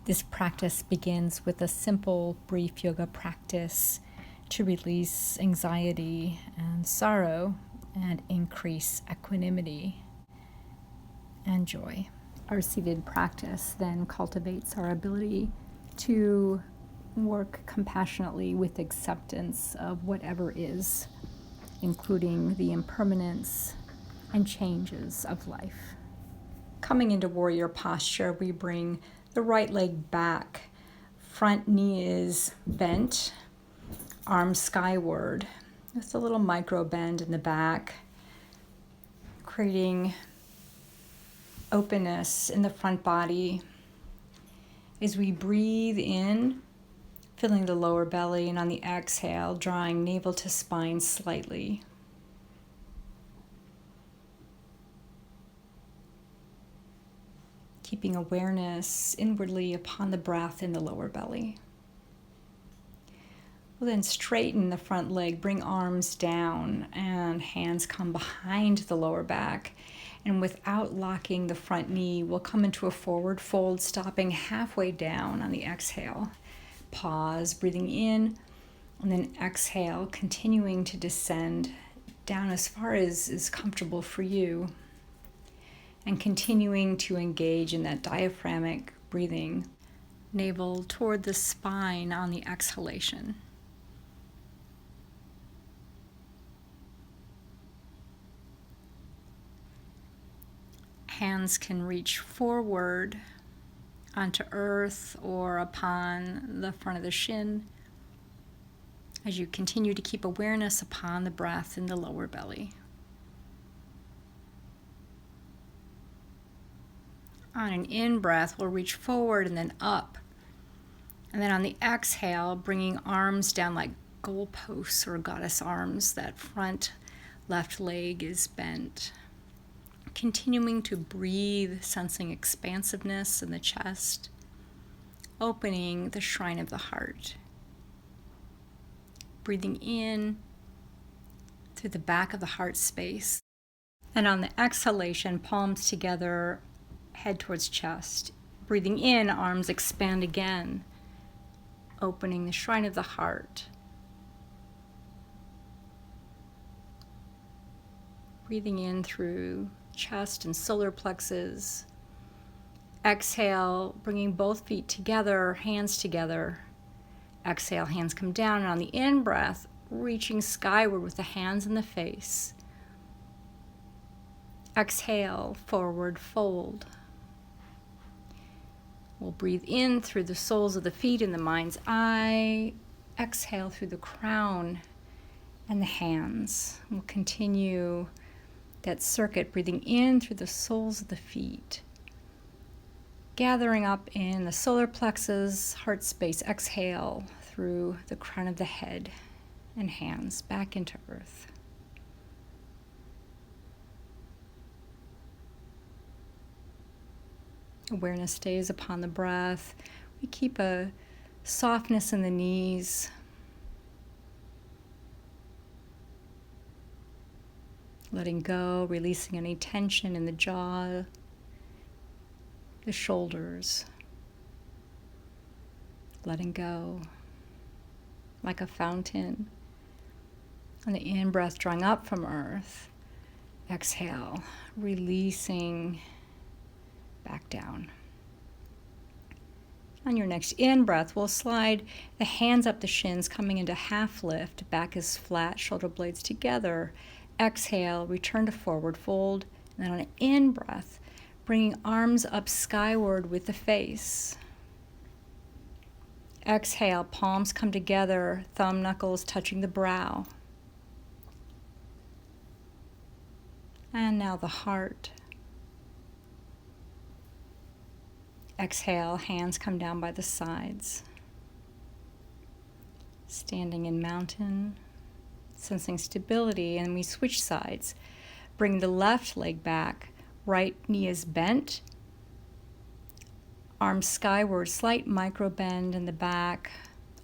This practice begins with a simple, brief yoga practice to release anxiety and sorrow and increase equanimity and joy. Our seated practice then cultivates our ability to work compassionately with acceptance of whatever is, including the impermanence and changes of life. Coming into warrior posture, we bring the right leg back. Front knee is bent, arms skyward. Just a little micro bend in the back, creating openness in the front body. As we breathe in, filling the lower belly, and on the exhale, drawing navel to spine slightly. Keeping awareness inwardly upon the breath in the lower belly. We'll then straighten the front leg, bring arms down, and hands come behind the lower back. And without locking the front knee, we'll come into a forward fold, stopping halfway down on the exhale. Pause, breathing in, and then exhale, continuing to descend down as far as is comfortable for you. And continuing to engage in that diaphragmic breathing, navel toward the spine on the exhalation. Hands can reach forward onto earth or upon the front of the shin as you continue to keep awareness upon the breath in the lower belly. On an in-breath, we'll reach forward and then up. And then on the exhale, bringing arms down like goalposts or goddess arms. That front left leg is bent. Continuing to breathe, sensing expansiveness in the chest, opening the shrine of the heart. Breathing in through the back of the heart space. And on the exhalation, palms together, head towards chest. Breathing in, arms expand again, opening the shrine of the heart. Breathing in through chest and solar plexus. Exhale, bringing both feet together, hands together. Exhale, hands come down, and on the in-breath, reaching skyward with the hands in the face. Exhale, forward fold. We'll breathe in through the soles of the feet and the mind's eye. Exhale through the crown and the hands. We'll continue that circuit, breathing in through the soles of the feet. Gathering up in the solar plexus, heart space. Exhale through the crown of the head and hands back into earth. Awareness stays upon the breath. We keep a softness in the knees. Letting go, releasing any tension in the jaw, the shoulders. Letting go like a fountain. On the in-breath, drawing up from earth. Exhale, releasing back down. On your next in-breath, we'll slide the hands up the shins, coming into half lift. Back is flat, shoulder blades together. Exhale, return to forward fold. And then on an in-breath, bringing arms up skyward with the face. Exhale, palms come together, thumb knuckles touching the brow. And now the heart. Exhale, hands come down by the sides. Standing in mountain, sensing stability, and we switch sides. Bring the left leg back, right knee is bent. Arms skyward, slight micro bend in the back,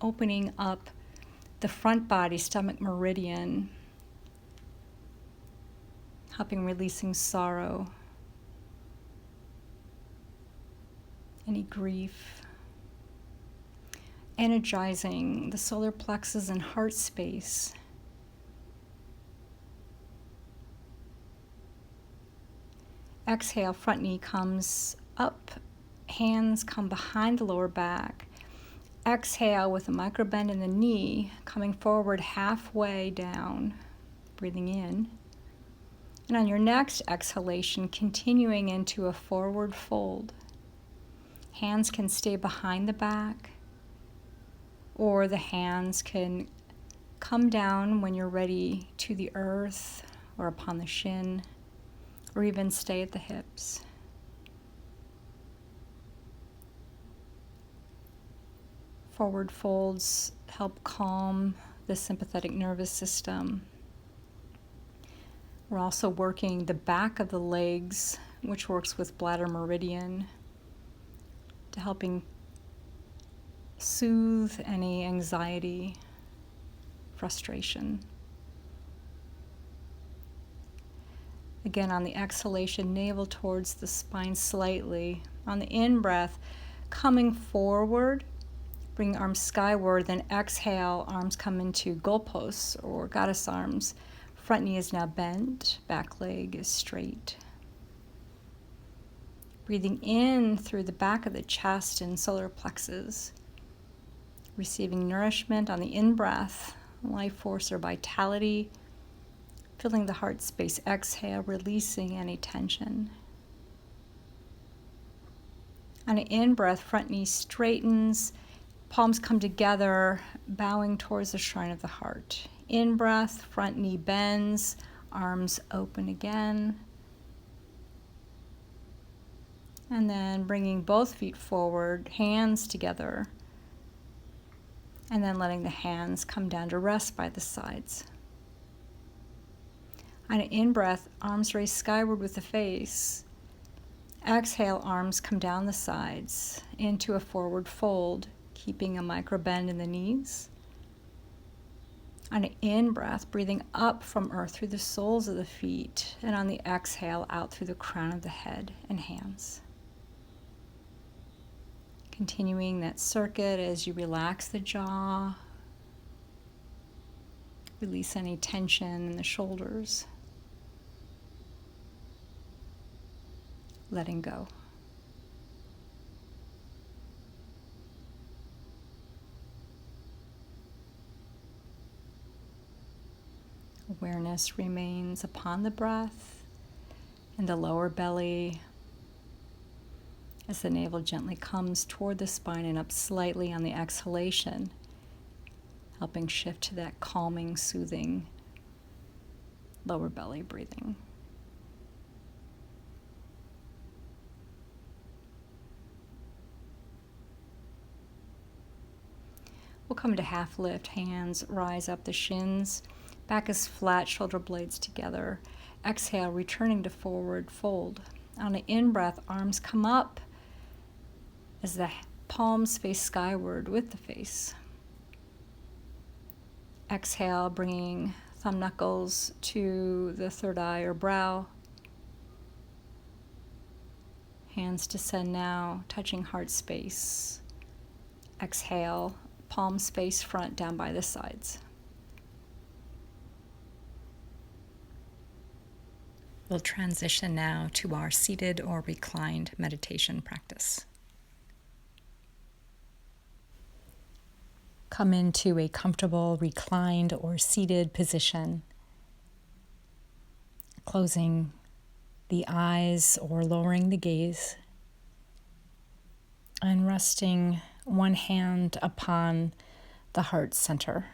opening up the front body, stomach meridian, helping releasing sorrow, any grief, energizing the solar plexus and heart space. Exhale, front knee comes up, hands come behind the lower back. Exhale with a micro bend in the knee, coming forward halfway down, breathing in. And on your next exhalation, continuing into a forward fold. Hands can stay behind the back, or the hands can come down when you're ready to the earth or upon the shin, or even stay at the hips. Forward folds help calm the sympathetic nervous system. We're also working the back of the legs, which works with bladder meridian, to helping soothe any anxiety, frustration. Again, on the exhalation, navel towards the spine slightly. On the in-breath, coming forward, bring arms skyward, then exhale, arms come into goalposts or goddess arms. Front knee is now bent, back leg is straight. Breathing in through the back of the chest and solar plexus. Receiving nourishment on the in-breath, life force or vitality. Filling the heart space, exhale, releasing any tension. On an in-breath, front knee straightens, palms come together, bowing towards the shrine of the heart. In-breath, front knee bends, arms open again. And then bringing both feet forward, hands together. And then letting the hands come down to rest by the sides. On an in-breath, arms raise skyward with the face. Exhale, arms come down the sides into a forward fold, keeping a micro bend in the knees. On an in-breath, breathing up from earth through the soles of the feet, and on the exhale, out through the crown of the head and hands. Continuing that circuit as you relax the jaw, release any tension in the shoulders. Letting go. Awareness remains upon the breath and the lower belly as the navel gently comes toward the spine and up slightly on the exhalation, helping shift to that calming, soothing lower belly breathing. We'll come to half lift, hands rise up the shins, back is flat, shoulder blades together. Exhale, returning to forward fold. On an in-breath, arms come up as the palms face skyward with the face. Exhale, bringing thumb knuckles to the third eye or brow. Hands descend now, touching heart space. Exhale, palms face front down by the sides. We'll transition now to our seated or reclined meditation practice. Come into a comfortable reclined or seated position, closing the eyes or lowering the gaze, and resting one hand upon the heart center.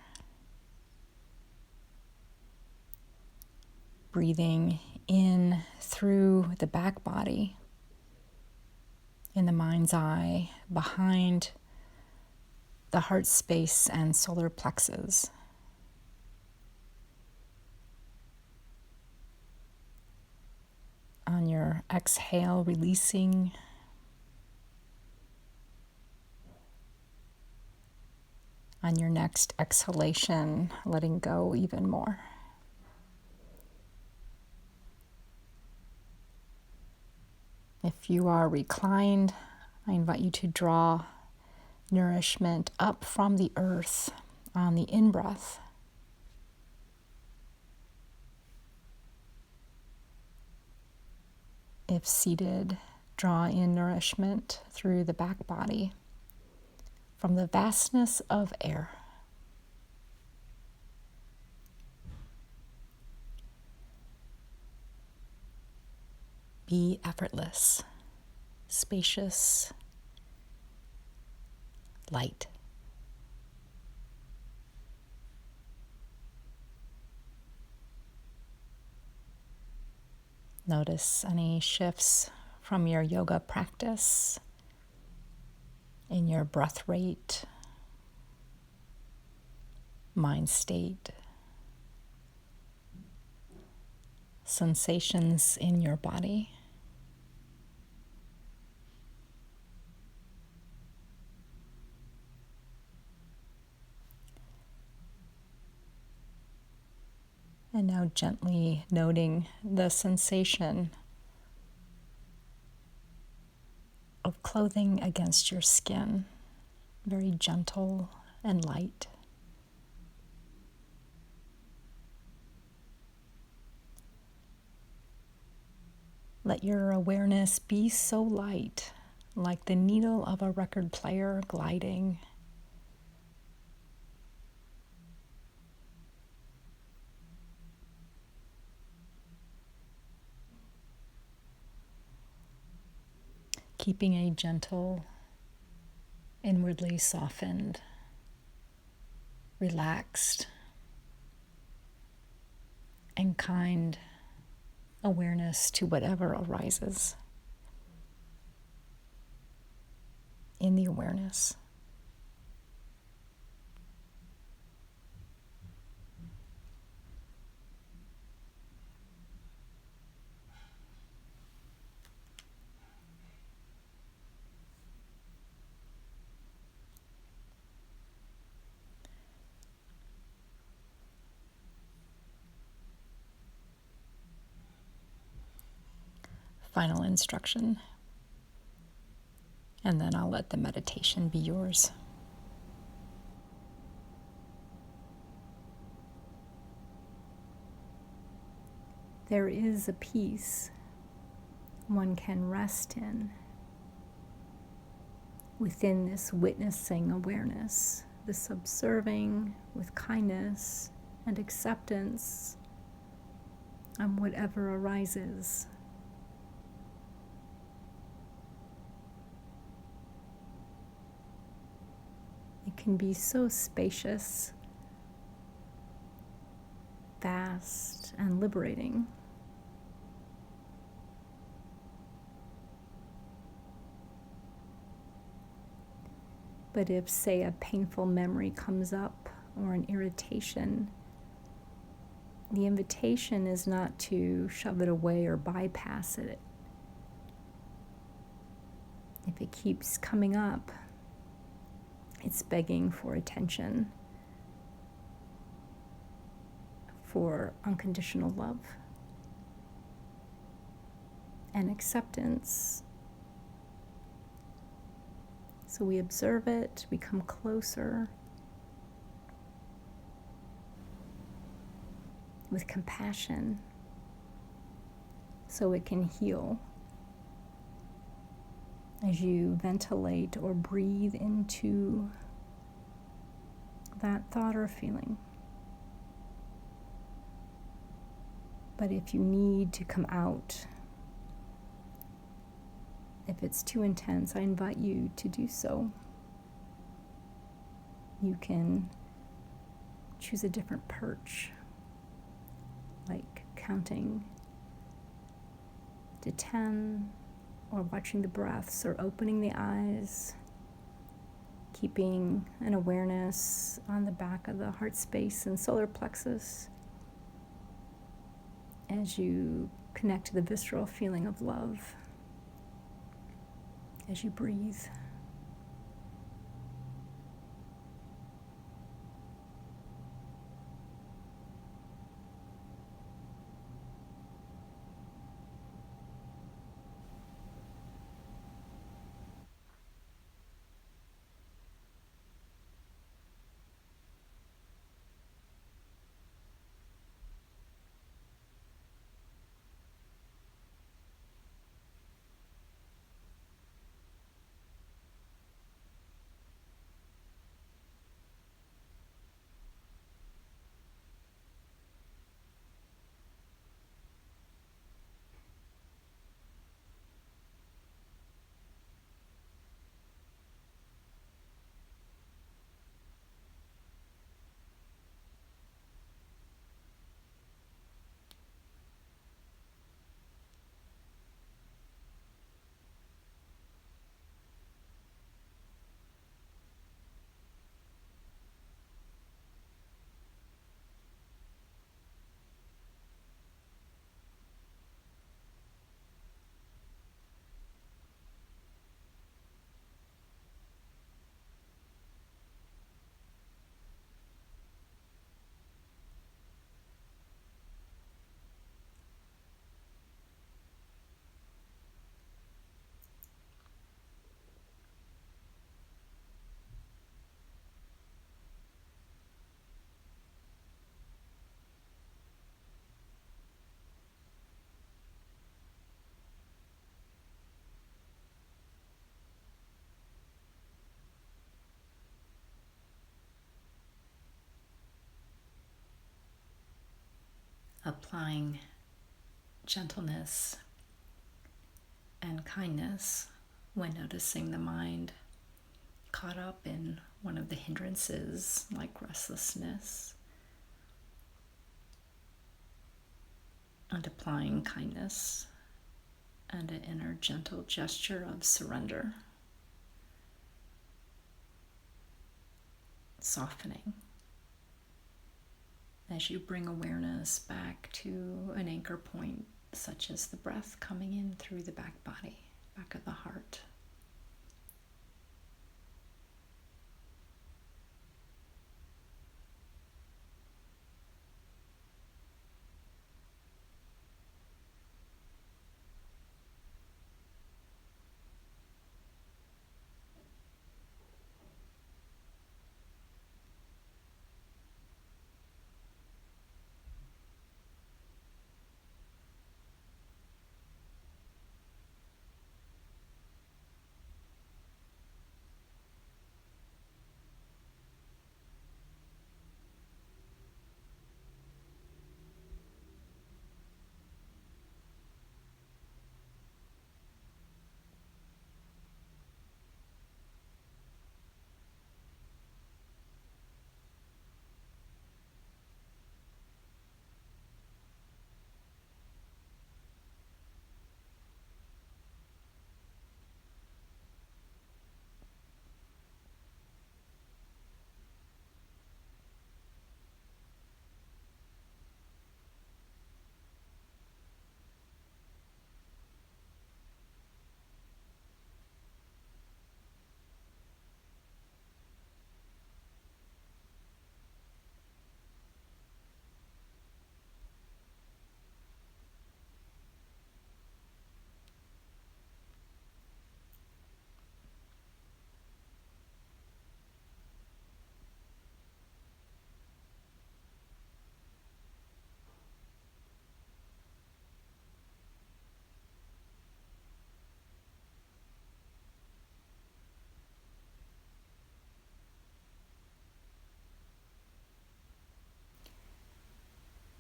Breathing in through the back body, in the mind's eye, behind the heart space and solar plexus. On your exhale, releasing. On your next exhalation, letting go even more. If you are reclined, I invite you to draw nourishment up from the earth on the in-breath. If seated, draw in nourishment through the back body from the vastness of air. Be effortless, spacious, light. Notice any shifts from your yoga practice in your breath rate, mind state, sensations in your body. And now gently noting the sensation of clothing against your skin, very gentle and light. Let your awareness be so light, like the needle of a record player gliding. Keeping a gentle, inwardly softened, relaxed, and kind awareness to whatever arises in the awareness. Final instruction, and then I'll let the meditation be yours. There is a peace one can rest in within this witnessing awareness, this observing with kindness and acceptance on whatever arises. It can be so spacious, vast, and liberating. But if, say, a painful memory comes up or an irritation, the invitation is not to shove it away or bypass it. If it keeps coming up, it's begging for attention, for unconditional love and acceptance. So we observe it, we come closer with compassion so it can heal. As you ventilate or breathe into that thought or feeling. But if you need to come out, if it's too intense, I invite you to do so. You can choose a different perch, like counting to 10, or watching the breaths, or opening the eyes, keeping an awareness on the back of the heart space and solar plexus as you connect to the visceral feeling of love as you breathe. applying gentleness and kindness when noticing the mind caught up in one of the hindrances like restlessness, and applying kindness and an inner gentle gesture of surrender, softening as you bring awareness back to an anchor point, such as the breath coming in through the back body, back of the heart.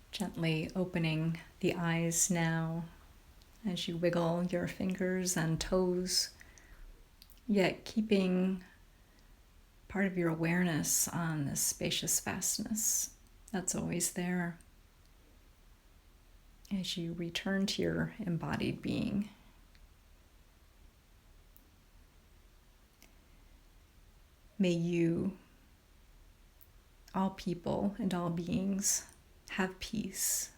Gently opening the eyes now as you wiggle your fingers and toes, yet keeping part of your awareness on this spacious vastness that's always there as you return to your embodied being. May you, all people and all beings, have peace